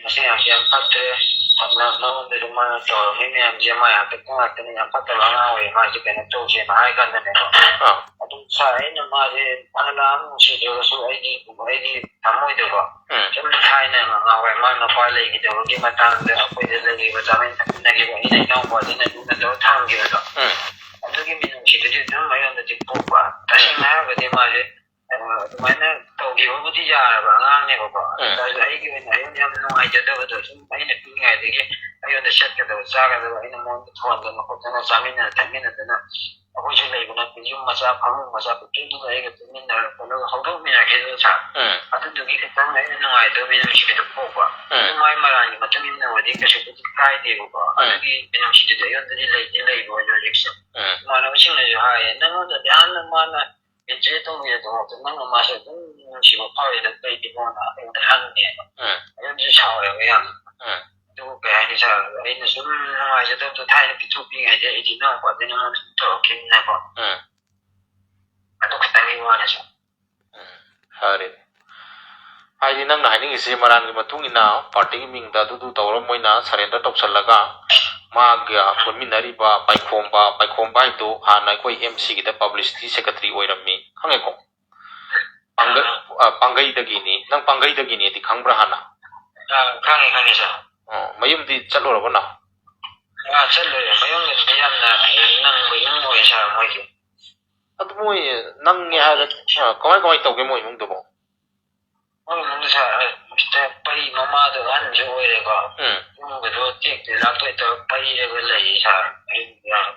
ꯃꯁꯤ ꯌꯥꯝꯁꯦ ꯌꯥꯝ ꯐꯠꯇ꯭ꯔꯦ ꯅꯉꯣꯟꯗꯁꯨ ꯃꯥꯅ ꯇꯧꯔꯝꯃꯤ ꯃꯌꯥꯝꯁꯦ ꯃꯥ ꯍꯥꯛꯇꯛꯇ ꯉꯥꯛꯇꯅꯤ ꯌꯥꯝ ꯐꯠꯇꯕ ꯑꯉꯥꯡ ꯑꯣꯏꯌꯦ ꯃꯥꯁꯦ ꯀꯩꯅꯣ ꯇꯧꯁꯦꯅ ꯍꯥꯏ ꯀꯥꯟꯗꯅꯦꯕ ꯑꯗꯨꯝ ꯁꯥꯔ ꯑꯩꯅ ꯃꯥꯁꯦ ꯐꯅ ꯂꯥꯛꯑꯝ ꯅꯨꯡꯁꯤꯗ꯭ꯔꯒꯁꯨ ꯑꯩꯒꯤ ꯊꯃꯣꯏꯗꯀꯣ ꯁꯨꯝ ꯊꯥꯏꯅ ꯉꯍꯥꯟꯋꯥꯏ ꯃꯥ ꯃꯄꯥ ꯂꯩꯈꯤꯗꯕꯒꯤ ꯃꯇꯥꯡꯗ ꯑꯩꯈꯣꯏꯗ ꯂꯩꯈꯤꯕ ꯆꯥꯃꯤꯟ ꯊꯛꯃꯤꯟꯅꯈꯤꯕ ꯑꯩꯅ ꯏꯅꯥꯎꯄꯥꯁꯤꯅ ꯂꯨꯅ ꯇꯧꯔ ꯊꯝꯈꯤꯕꯗꯣ ꯑꯗꯨꯒꯤ ꯃꯤꯅꯨꯡꯁꯤꯗꯨꯗꯤ ꯑꯗꯨꯝ ꯑꯩꯉꯣꯟꯗꯗꯤ ꯄꯣꯛꯄ ꯇꯁꯦꯡꯅ ꯍꯥꯏꯔꯒꯗꯤ ꯃꯥꯁꯦ ꯑꯗꯨꯃꯥꯏꯅ ꯇꯧꯈꯤꯕꯕꯨꯗꯤ ꯌꯥꯔꯕ ꯑꯉꯥꯡꯅꯦꯕꯀꯣ ꯑꯗꯨ ꯑꯩꯒꯤ ꯑꯣꯏꯅ ꯑꯩꯉꯣꯟꯗ ꯌꯥꯝ ꯅꯨꯡꯉꯥꯏꯖꯗꯕꯗꯣ ꯁꯨꯝ ꯑꯩꯅ ꯄꯤꯛꯏꯉꯩꯗꯒꯤ ꯑꯩꯉꯣꯟꯗ ꯁꯦꯠꯀꯗꯕ ꯆꯥꯒꯗꯕ ꯑꯩꯅ ꯃꯉꯣꯟꯗ ꯊꯣꯟꯗꯅ ꯈꯣꯠꯇꯅ ꯆꯥꯃꯤꯟꯅꯗꯅ ꯊꯛꯃꯤꯟꯅꯗꯅ ꯑꯩꯈꯣꯏꯁꯨ ꯂꯩꯕ ꯅꯠꯇꯦ ꯌꯨꯝ ꯃꯆꯥ ꯐꯃꯨꯡ ꯃꯆꯥ ꯄꯤꯛꯇꯨꯗꯨꯒ ꯑꯩꯒ ꯇꯨꯃꯤꯟꯅꯔ ꯈꯣꯠꯂꯒ ꯍꯧꯗꯣꯛꯃꯤꯟꯅꯈꯤꯗꯅ ꯁꯥꯔ ꯑꯗꯨꯗꯨꯒꯤ ꯈꯤꯇꯪ ꯑꯩꯅ ꯅꯨꯡꯉꯥꯏꯇꯕ ꯃꯤꯅꯨꯡꯁꯤꯗꯨ ꯄꯣꯛꯄ ꯑꯗꯨ ꯃꯥꯏ ꯃꯔꯥꯡꯒꯤ ꯃꯇꯨꯡ ꯏꯟꯅꯕꯗꯤ ꯀꯩꯁꯨꯕꯨꯗꯤ ꯀꯥꯏꯗꯦꯕꯀꯣ ꯑꯗꯨꯒꯤ ꯃꯤꯅꯨꯡꯁꯤꯗꯨꯗꯤ ꯑꯩꯉꯣꯟꯗꯗꯤ ꯂꯩꯕ ꯑꯣꯏꯅ ꯍꯧꯖꯤꯛꯁꯦ ꯏꯃꯥꯟꯅꯕꯁꯤꯡꯅꯁꯨ ꯍꯥꯏꯌꯦ ꯅꯪꯉꯣꯟꯗꯗꯤ ꯌꯥꯝꯅ ꯃꯥꯅ ꯕꯤꯇ꯭ꯔꯦ ꯇꯧꯕꯤꯔꯗꯃꯛꯇ ꯅꯪꯅ ꯃꯥꯁꯦ ꯑꯗꯨꯝ ꯅꯨꯡꯁꯤꯕ ꯐꯥꯎꯔꯤꯗ ꯀꯩꯒꯤꯅꯣꯅ ꯑꯩꯉꯣꯟꯗ ꯍꯪꯉꯦꯕ ꯑꯩꯉꯣꯟꯗꯁꯨ ꯁꯥꯎꯋꯦꯕ ꯌꯥꯝꯅ ꯑꯗꯨꯕꯨ ꯀꯩ ꯍꯥꯏꯅꯤ ꯁꯥꯔ ꯑꯩꯅ ꯁꯨꯝ ꯅꯨꯡꯉꯥꯏꯖꯗꯕꯗꯣ ꯊꯥꯏꯅ ꯄꯤꯊꯣꯛꯄꯤꯉꯩꯗ ꯑꯩꯗꯤ ꯏꯅꯥꯎꯄꯥꯗꯩ ꯅꯉꯣꯟꯗ ꯁꯨꯝ ꯇꯧꯔꯛꯈꯤꯕꯅꯤꯅꯀꯣ ꯑꯗꯨ ꯈꯤꯇꯪꯒꯤ ꯋꯥꯅꯁꯨ ꯐꯔꯦ ꯍꯥꯏꯗꯤ ꯅꯪꯅ ꯍꯥꯏꯅꯤꯡꯉꯤꯁꯤ ꯃꯔꯥꯟꯒꯤ ꯃꯇꯨꯡ ꯏꯟꯅ ꯄꯥꯔꯇꯤꯒꯤ ꯃꯤꯡꯗ ꯑꯗꯨ ꯇꯧꯔ ꯃꯣꯏꯅ ꯁꯔꯦꯟꯗꯔ ꯇꯧꯁꯜꯂꯒ ꯃꯥꯒ ꯄꯨꯟꯃꯤꯟꯅꯔꯤꯕ ꯄꯥꯏꯈꯣꯝꯕ ꯍꯥꯏꯗꯨ ꯍꯥꯟꯅ ꯑꯩꯈꯣꯏ MCꯒꯤꯗ ꯄꯕ꯭ꯂꯤꯁꯤꯇꯤ ꯁꯦꯀ꯭ꯔꯦꯇꯔꯤ ꯑꯣꯏꯔꯝꯃꯤ ꯈꯪꯉꯦꯀꯣ ꯄꯥꯡꯒꯩꯗꯒꯤꯅꯤ ꯅꯪ ꯄꯥꯡꯒꯩꯗꯒꯤꯅꯤꯗꯤ ꯈꯪꯕ꯭ꯔꯥ ꯍꯥꯟꯅ ꯈꯪꯉꯦ ꯁꯥꯔ ꯃꯌꯨꯝꯗꯤ ꯆꯠꯂꯨꯔꯕ ꯅꯪ ꯆꯠꯂꯨꯔꯦ ꯃꯌꯨꯝꯗꯗꯤ ꯌꯥꯝꯅ ꯅꯪꯕ ꯌꯨꯝ ꯑꯣꯏ ꯁꯥꯔ ꯃꯣꯏꯁꯦ ꯑꯗꯨ ꯃꯣꯏ ꯅꯪꯉꯦ ꯍꯥꯏꯔ ꯀꯃꯥꯏ ꯇꯧꯒꯦ ꯃꯣꯏ ꯏꯃꯨꯡꯗꯨꯕꯣ ꯃꯣꯏ ꯏꯃꯨꯡꯗ ꯁꯥꯔ ꯄꯩ ꯃꯃꯥꯗꯣ ꯑꯍꯟꯁꯨ ꯑꯣꯏꯔꯦꯀꯣ ꯏꯃꯨꯡꯒꯗꯣ ꯇꯦꯛꯇꯦ ꯂꯥꯛꯇꯣꯏ ꯇꯧꯔ ꯄꯩꯔꯒ ꯂꯩ ꯁꯥꯔ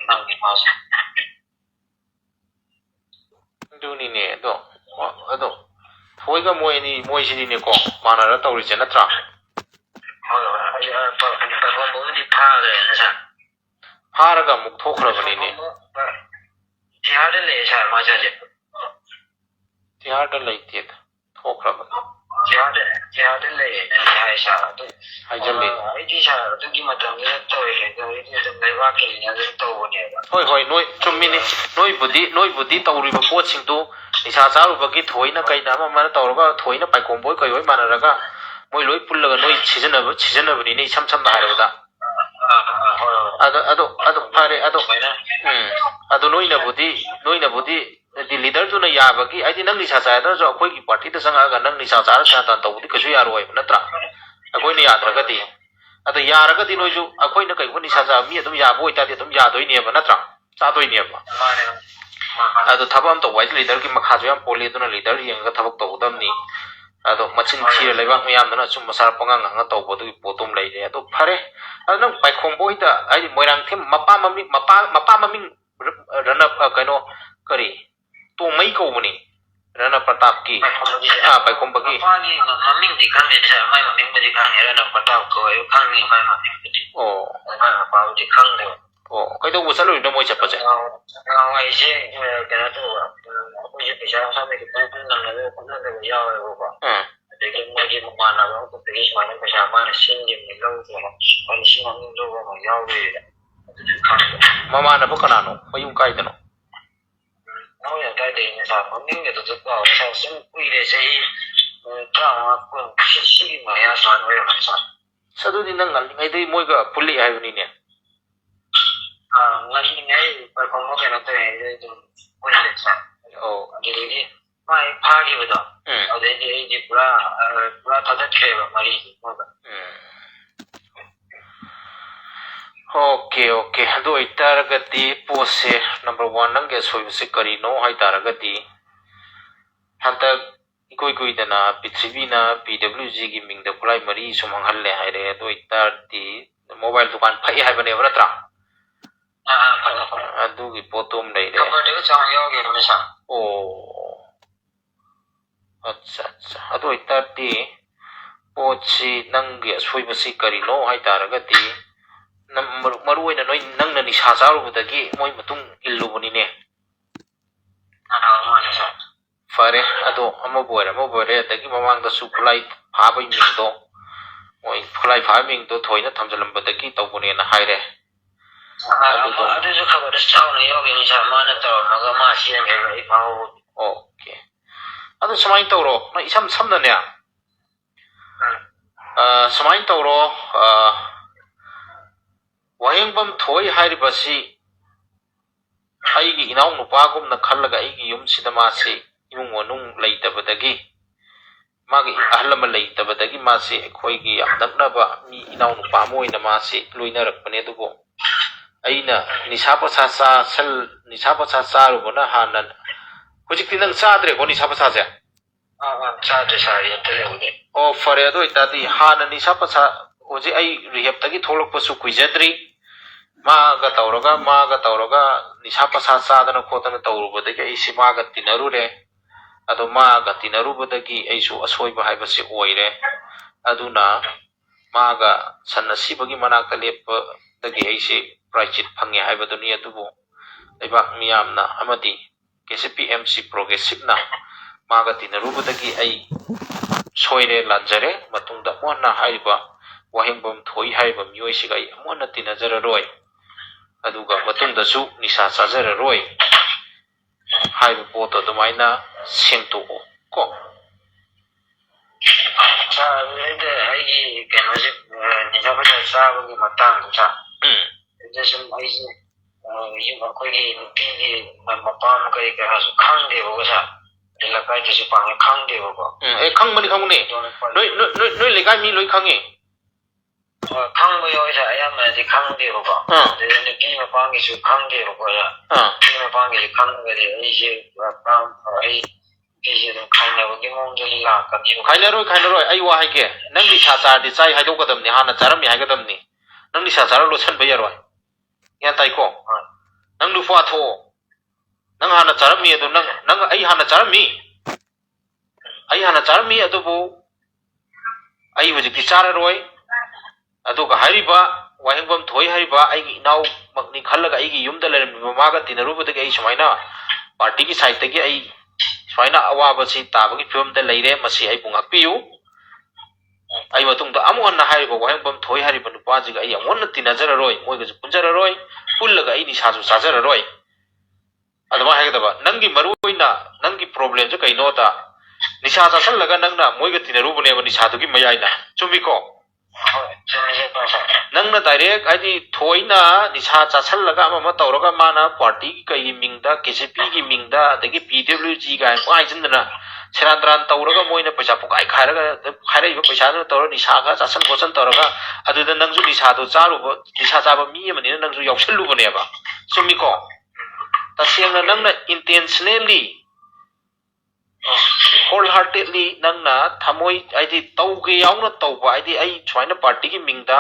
ꯅꯪꯒꯤ ꯃꯥꯁꯦ ꯑꯗꯨꯅꯤꯅꯦ ꯑꯗꯣ ꯊꯣꯏꯒ ꯃꯣꯏꯁꯤꯅꯤꯅꯦꯀꯣ ꯃꯥꯟꯅꯔ ꯇꯧꯔꯤꯁꯦ ꯅꯠꯇ꯭ꯔꯥ ꯄꯥꯏꯈꯣꯝꯕꯕꯨꯗꯤ ꯐꯥꯈ꯭ꯔꯦꯅ ꯁꯥꯔ ꯐꯥꯔꯒ ꯑꯃꯨꯛ ꯊꯣꯛꯈ꯭ꯔꯕꯅꯤꯅꯦ ꯇꯤꯍꯥꯔꯗ ꯂꯩꯌꯦ ꯁꯥꯔ ꯃꯥꯁꯦ ꯍꯧꯖꯤꯛ ꯇꯤꯍꯥꯔꯗ ꯂꯩꯇꯦꯗ ꯊꯣꯛꯈ꯭ꯔꯕꯅꯤ ꯇꯤꯍꯥꯔꯗ ꯂꯩꯌꯦꯅ ꯍꯥꯏ ꯁꯥꯔ ꯑꯗꯨ ꯍꯥꯏꯖꯜꯂꯤ ꯑꯩꯗꯤ ꯁꯥꯔ ꯑꯗꯨꯒꯤ ꯃꯇꯝꯗꯨꯗ ꯇꯧꯔꯤꯉꯩꯗ ꯑꯩꯗꯤ ꯑꯗꯨꯝ ꯂꯩꯕꯥꯛꯀꯤꯅꯤꯅ ꯑꯗꯨꯝ ꯇꯧꯕꯅꯦꯕ ꯍꯣꯏ ꯅꯣꯏ ꯆꯨꯝꯃꯤꯅꯤ ꯅꯣꯏꯕꯨꯗꯤ ꯇꯧꯔꯤꯕ ꯄꯣꯠꯁꯤꯡꯗꯨ ꯅꯤꯁꯥ ꯆꯥꯔꯨꯕꯒꯤ ꯊꯣꯏꯅ ꯀꯩꯅ ꯑꯃ ꯇꯧꯔꯒ ꯊꯣꯏꯅ ꯄꯥꯏꯈꯣꯝꯕꯣꯏ ꯀꯩꯍꯣꯏ ꯃꯥꯟꯅꯔꯒ ꯃꯣꯏ ꯂꯣꯏ ꯄꯨꯜꯂꯒ ꯅꯣꯏ ꯁꯤꯖꯤꯟꯅꯕꯅꯤꯅꯦ ꯏꯁꯝ ꯁꯝꯅ ꯍꯥꯏꯔꯕꯗ ꯑꯗꯣ ꯐꯔꯦ ꯑꯗꯣ ꯅꯣꯏꯅꯕꯨꯗꯤ ꯂꯤꯗꯔꯗꯨꯅ ꯌꯥꯕꯒꯤ ꯍꯥꯏꯗꯤ ꯅꯪ ꯅꯤꯁꯥ ꯆꯥꯗ꯭ꯔꯁꯨ ꯑꯩꯈꯣꯏꯒꯤ ꯄꯥꯔꯇꯤꯗ ꯆꯪꯉꯛꯑꯒ ꯅꯪ ꯅꯤꯁꯥ ꯆꯥꯔ ꯁꯦꯔꯥꯟ ꯇꯧꯕꯗꯤ ꯀꯩꯁꯨ ꯌꯥꯔꯣꯏꯕ ꯅꯠꯇ꯭ꯔꯥ ꯑꯩꯈꯣꯏꯅ ꯌꯥꯗ꯭ꯔꯒꯗꯤ ꯑꯗꯣ ꯌꯥꯔꯒꯗꯤ ꯅꯣꯏꯁꯨ ꯑꯩꯈꯣꯏꯅ ꯀꯩꯒꯨꯝꯕ ꯅꯤꯁꯥ ꯆꯥꯕ ꯃꯤ ꯑꯗꯨꯝ ꯌꯥꯕ ꯑꯣꯏꯇꯥꯔꯗꯤ ꯑꯗꯨꯝ ꯌꯥꯗꯣꯏꯅꯦꯕ ꯅꯠꯇ꯭ꯔꯥ ꯆꯥꯗꯣꯏꯅꯦꯕ ꯑꯗꯣ ꯊꯕꯛ ꯑꯃ ꯇꯧꯕ ꯍꯥꯏꯁꯦ ꯂꯤꯗꯔꯒꯤ ꯃꯈꯥꯁꯨ ꯌꯥꯝ ꯄꯣꯜꯂꯤ ꯑꯗꯨꯅ ꯂꯤꯗꯔ ꯌꯦꯡꯉꯒ ꯊꯕꯛ ꯇꯧꯒꯗꯕꯅꯤ ꯑꯗꯣ ꯃꯆꯤꯟ ꯊꯤꯔ ꯂꯩꯕꯥꯛ ꯃꯌꯥꯝꯗꯨꯅ ꯑꯆꯨꯝ ꯃꯆꯥ ꯄꯉꯥꯡ ꯉꯥꯡꯉ ꯇꯧꯕ ꯑꯗꯨꯒꯤ ꯄꯣꯠꯇꯨ ꯑꯃ ꯂꯩꯔꯦ ꯑꯗꯣ ꯐꯔꯦ ꯑꯗꯣ ꯅꯪ ꯄꯥꯏꯈꯣꯝꯕ ꯍꯣꯏꯗ ꯍꯥꯏꯗꯤ ꯃꯣꯏꯔꯥꯡꯊꯦꯝ ꯃꯄꯥ ꯃꯃꯤꯡ ꯀꯩꯅꯣ ꯀꯔꯤ ꯇꯣꯡꯃꯩ ꯀꯧꯕꯅꯤ ꯔꯅ ꯄ꯭ꯔꯇꯥꯞꯀꯤ ꯄꯥꯏꯈꯣꯝꯕꯒꯤ ꯃꯄꯥꯒꯤ ꯃꯃꯤꯡꯗꯤ ꯈꯪꯗꯦ ꯁꯥꯔ ꯃꯥꯏ ꯃꯃꯤꯡꯕꯨꯗꯤ ꯈꯪꯉꯦ ꯔꯅ ꯄ꯭ꯔꯇꯥꯞ ꯀꯧꯋꯦ ꯈꯪꯉꯤ ꯃꯥꯏ ꯃꯃꯤꯡꯕꯨꯗꯤ ꯃꯥꯏ ꯃꯄꯥꯕꯨꯗꯤ ꯈꯪꯗꯦꯕ ꯀꯩꯗꯧꯕ ꯆꯠꯂꯨꯔꯤꯅꯣ ꯃꯣꯏ ꯆꯠꯄꯁꯦ ꯅꯍꯥꯟꯋꯥꯏꯁꯦ ꯀꯩꯅꯣ ꯇꯧꯕ ꯑꯩꯈꯣꯏꯁꯦ ꯄꯩꯁꯥ ꯃꯁꯥꯗ ꯈꯤꯇꯪ ꯅꯪꯅꯕ ꯈꯣꯠꯅꯗꯕ ꯌꯥꯎꯋꯦꯕꯀꯣ ꯑꯗꯒꯤ ꯃꯣꯏꯒꯤ ꯃꯃꯥꯟꯅꯕ ꯑꯃꯈꯛꯇꯒꯤ ꯁꯨꯃꯥꯏꯅ ꯄꯩꯁꯥ ꯃꯥꯅ ꯁꯤꯟꯈꯤꯕꯅꯤ ꯂꯧꯗꯦꯅ ꯂꯤꯁꯤꯡ ꯑꯅꯤ ꯂꯧꯕ ꯑꯃ ꯌꯥꯎꯔꯤꯗ ꯑꯗꯨꯗꯤ ꯈꯪꯗꯦ ꯃꯃꯥꯟꯅꯕ ꯀꯅꯥꯅꯣ ꯃꯌꯨꯝ ꯀꯥꯏꯗꯅꯣ ꯃꯣꯏ ꯑꯗꯨꯋꯥꯏꯗꯒꯤꯅꯦ ꯁꯥꯔ ꯃꯃꯤꯡꯒꯗꯨꯁꯨ ꯀꯥꯎꯔꯦ ꯁꯥꯔ ꯁꯨꯝ ꯀꯨꯏꯔꯦ ꯆꯍꯤ 35 ꯁꯤꯒꯤ ꯃꯌꯥ ꯁꯨꯃꯥꯏꯅ ꯑꯣꯏꯔꯝꯃꯅꯤ ꯁꯥꯔ ꯑꯗꯨꯗꯤ ꯅꯪ ꯉꯜꯂꯤꯉꯩꯗꯩ ꯃꯣꯏꯒ ꯄꯨꯜꯂꯤ ꯍꯥꯏꯕꯅꯤꯅꯦ ngani perform ke na to e pulle sa jadi mai phagi bedo ade je pura tadat kheba mari Okay. Ado itaragati pose number 1 nang ge soibse karino hai taragati hanta ikoi dana Prithvi na PWG gi mingda kulai mari sumang halle haire ado itarti mobile dukan phai hai bane bratra adu gi potom nei re company ko chang yo ge no sa acha ado itarti pochi nang ge soibse karino hai taragati maru ina noi nang na ni sa saru budagi moi matung illubuni ne fare ado amo boire dagi mamang da su khulai phabai ming do moi khulai phabing do thoina thamjalam badagi tawbune na haire adu ju khabar chaw na yo ge ni sa mana to maga ma sian ge rai phaw okay ado samai tawro na isam samna ne samai tawro wahengbam thoi hairibasi aigi inaw nupagum na khallaga aigi yum sidamasi imung wanung leitabadagi magi ahlama leitabadagi masi ekhoigi yamdaknaba mi inaw nupa moina masi loinarakpane dugo aina nisapasa sarubana hanan hujikti nang sadre ko nisapasa se sadre sari tele ude fare ado itadi hanan nisapasa hoji ai rehab tagi tholokpasu kuijadri maga tawraga nisapasa sadana khotana tawrubadagi ai simaga tinarure ado maga tinarubadagi aisu asoiba haibasi oire aduna maga sanasibagi manakta lepa dagi aisi praichit phange haibaduni adubu leibak miyamna amadi KCPMC progressive na maga tinarubadagi ai soire lanjare matungda mona haiba wahengbam thoi haiba mioi sigai amona tinajara roi aduga matungda su nisa sajara roi haiba poto dumaina sengto ko sa ide ai kenoje nisa bada sa bagi matang sa ide sum ai yi ba ko gi ti mapam kai ka hasu khang de bo sa ila kai ji pang khang de bo khang mani khang ne noi lekai mi loi khangi khang bo yo sa ayam ma ji khang de bo de ne ki ma pang gi su khang de bo ya ki ma pang gi khang ge de ai ji ba pam ai ki ji de khang na bo gi mong ji la ka ji khainaroi ai wa haike nang ni sa sa di chai hai dokadam ni hana charam hai gadam ni nang ni sa chara lo chan bayaroi ya tai ko nang nu fa tho nang hana charam mi adu nang ai hana charam mi adu bu ai hujiki chararoi adu ka hariba wahengbam thoi hariba ai gi naw makni khallaga ai gi yumda leram maga tinarubadagi ai sumaina party ki side tagi ai sumaina awaba si tabagi film da leire masi ai bungak piu ai matungda amonna hariba wahengbam thoi hariba nupaji ga ai amonna tinajara roi moi ga punjara roi pullaga ai ni sasu sajara roi adama haigdaba nangi maruina nangi problem jo kaino ta nisa sasallaga nangna moi ga tinarubane ba nisa dugi mayaina chumiko nangna direct ai thoina nisa chasallaga ama tawraga mana party kai mingda KCP gi mingda dagi PWG ga pai jindana serandran tawraga moina paisa pukai khairai ba paisa na tawra nisa ga chasan kosan tawraga aduda nangju nisa do charu nisa chaba mi amani nangju yauksallu bane ba chumiko tasengna nangna intentionally wholeheartedly nangna thamoi aidi tauge yauna tauba aidi ai chwaina party gi mingda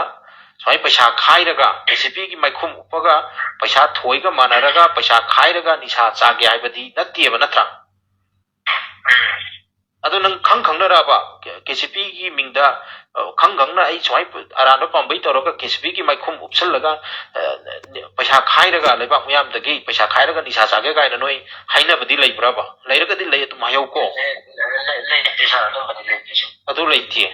chwai paisa khairaga KCP gi maikhum upaga paisa thoiga manaraga paisa khairaga nisa chage aibadi natteba natra ado nang khangna raba KCP gi mingda khangna ai chwai arana pambai toroga KCP gi maikhum upsallaga paisa khairaga leibak myam dagi paisa khairaga nisa chage gaina noi haina badi leibra ba leiraga di lei tum hayau ko adu leiti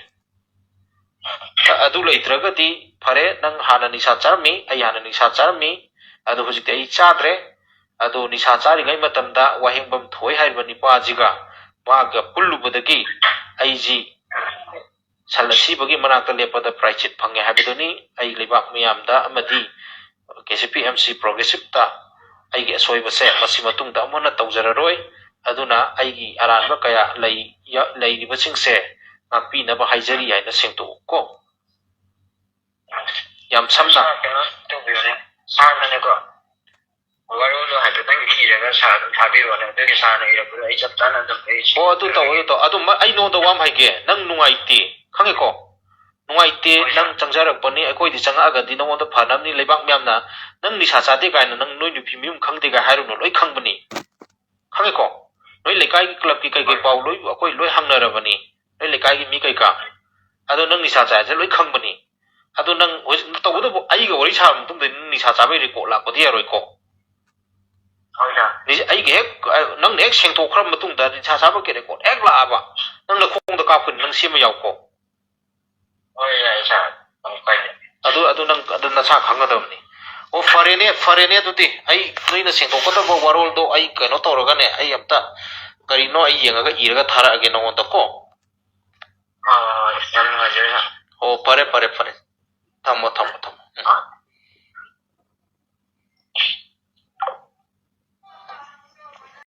adu leitraga di phare nang hana nisa charmi ai hana nisa charmi adu hujik ai chadre adu nisa chari ngai matamda wahengbam thoi haiba nipa jiga maga pullubadagi aiji salasi bagi manakta lepada praichit phange habiduni ai lebak miyamda amadi KCPMC Progressive-ता ꯑꯩꯒꯤ ꯑꯁꯣꯏꯕꯁꯦ ꯃꯁꯤ ꯃꯇꯨꯡꯗ ꯑꯃꯨꯛ ꯍꯟꯅ ꯇꯧꯖꯔꯔꯣꯏ ꯑꯗꯨꯅ ꯑꯩꯒꯤ ꯑꯔꯥꯟꯕ ꯀꯌꯥ ꯂꯩꯔꯤꯕꯁꯤꯡꯁꯦ ꯉꯥꯛꯄꯤꯅꯕ ꯍꯥꯏꯖꯔꯤ ꯍꯥꯏꯅ ꯁꯦꯡꯗꯣꯛꯎꯀꯣ ꯌꯥꯝ ꯁꯝꯅ kena tu bione sana ne ko waro lo ha ta ngi ira sa dum thabi ro ne de sa ne ira ko ai chap tan dum ai ꯑꯣ ꯑꯗꯨ ꯇꯧ ꯑꯗꯨ ꯑꯩ ꯅꯉꯣꯟꯗ ꯋꯥ ꯑꯃ ꯍꯥꯏꯒꯦ ꯅꯪ ꯅꯨꯡꯉꯥꯏꯇꯦ ꯈꯪꯉꯦꯀꯣ ꯅꯨꯡꯉꯥꯏꯇꯦ ꯅꯪ ꯆꯪꯖꯔꯛꯄꯅꯤ ꯑꯩꯈꯣꯏꯗꯤ ꯆꯪꯉꯛꯑꯒꯗꯤ ꯅꯉꯣꯟꯗ ꯐꯅꯕꯅꯤ ꯂꯩꯕꯥꯛ ꯃꯌꯥꯝꯅ ꯅꯪ ꯅꯤꯁꯥ ꯆꯥꯗꯦ ꯀꯥꯏꯅ ꯅꯪ ꯅꯣꯏ ꯅꯨꯄꯤ ꯃꯌꯨꯝ ꯈꯪꯗꯦ ꯀꯥꯏ ꯍꯥꯏꯔꯨꯅꯨ ꯂꯣꯏ ꯈꯪꯕꯅꯤ ꯈꯪꯉꯦꯀꯣ ꯅꯣꯏ ꯂꯩꯀꯥꯏꯒꯤ ꯀ꯭ꯂꯕꯀꯤ ꯀꯩꯀꯩ ꯄꯥꯎ ꯂꯣꯏ ꯑꯩꯈꯣꯏ ꯂꯣꯏ ꯍꯪꯅꯔꯕꯅꯤ ꯅꯣꯏ ꯂꯩꯀꯥꯏꯒꯤ ꯃꯤ ꯀꯩꯀꯥ ꯑꯗꯣ ꯅꯪ ꯅꯤꯁꯥ ꯆꯥꯏꯁꯦ ꯂꯣꯏ ꯈꯪꯕꯅꯤ ꯑꯗꯣ ꯅꯪ ꯇꯧꯕꯗꯕꯨ ꯑꯩꯒ ꯋꯥꯔꯤ ꯁꯥꯕ ꯃꯇꯨꯡꯗ ꯅꯪ ꯅꯤꯁꯥ ꯆꯥꯕꯩ ꯔꯦꯀꯣꯔꯠ ꯂꯥꯛꯄꯗꯤ ꯌꯥꯔꯣꯏꯀꯣ ꯑꯩꯒꯤ ꯍꯦꯛ ꯅꯪꯅ ꯍꯦꯛ ꯁꯦꯡꯇꯣꯛꯈ꯭ꯔꯕ ꯃꯇꯨꯡꯗ ꯅꯤꯁꯥ ꯆꯥꯕꯒꯤ ꯔꯦꯀꯣꯔꯠ ꯍꯦꯛ ꯂꯥꯛꯑꯕ ꯅꯪ ꯈꯣꯡꯗ ꯀꯥꯞꯀꯅꯤ ꯅꯪ ꯁꯦꯝꯕ ꯌꯥꯎꯀꯣ ꯑꯗꯨ ꯅꯪ ꯑꯗꯨ ꯅꯁꯥ ꯈꯪꯒꯗꯕꯅꯤ ꯑꯣ ꯐꯔꯦꯅꯦ ꯑꯗꯨꯗꯤ ꯑꯩ ꯅꯣꯏꯅ ꯁꯦꯡꯗꯣꯛꯀꯗꯕ ꯋꯥꯔꯣꯜꯗꯣ ꯑꯩ ꯀꯩꯅꯣ ꯇꯧꯔꯒꯅꯦ ꯑꯩ ꯑꯝꯇ ꯀꯔꯤꯅꯣ ꯑꯩ ꯌꯦꯡꯉꯒ ꯏꯔꯒ ꯊꯥꯔꯛꯑꯒꯦ ꯅꯉꯣꯟꯗ ꯀꯣ ꯑꯣ ꯐꯔꯦ ꯊꯝꯃꯣ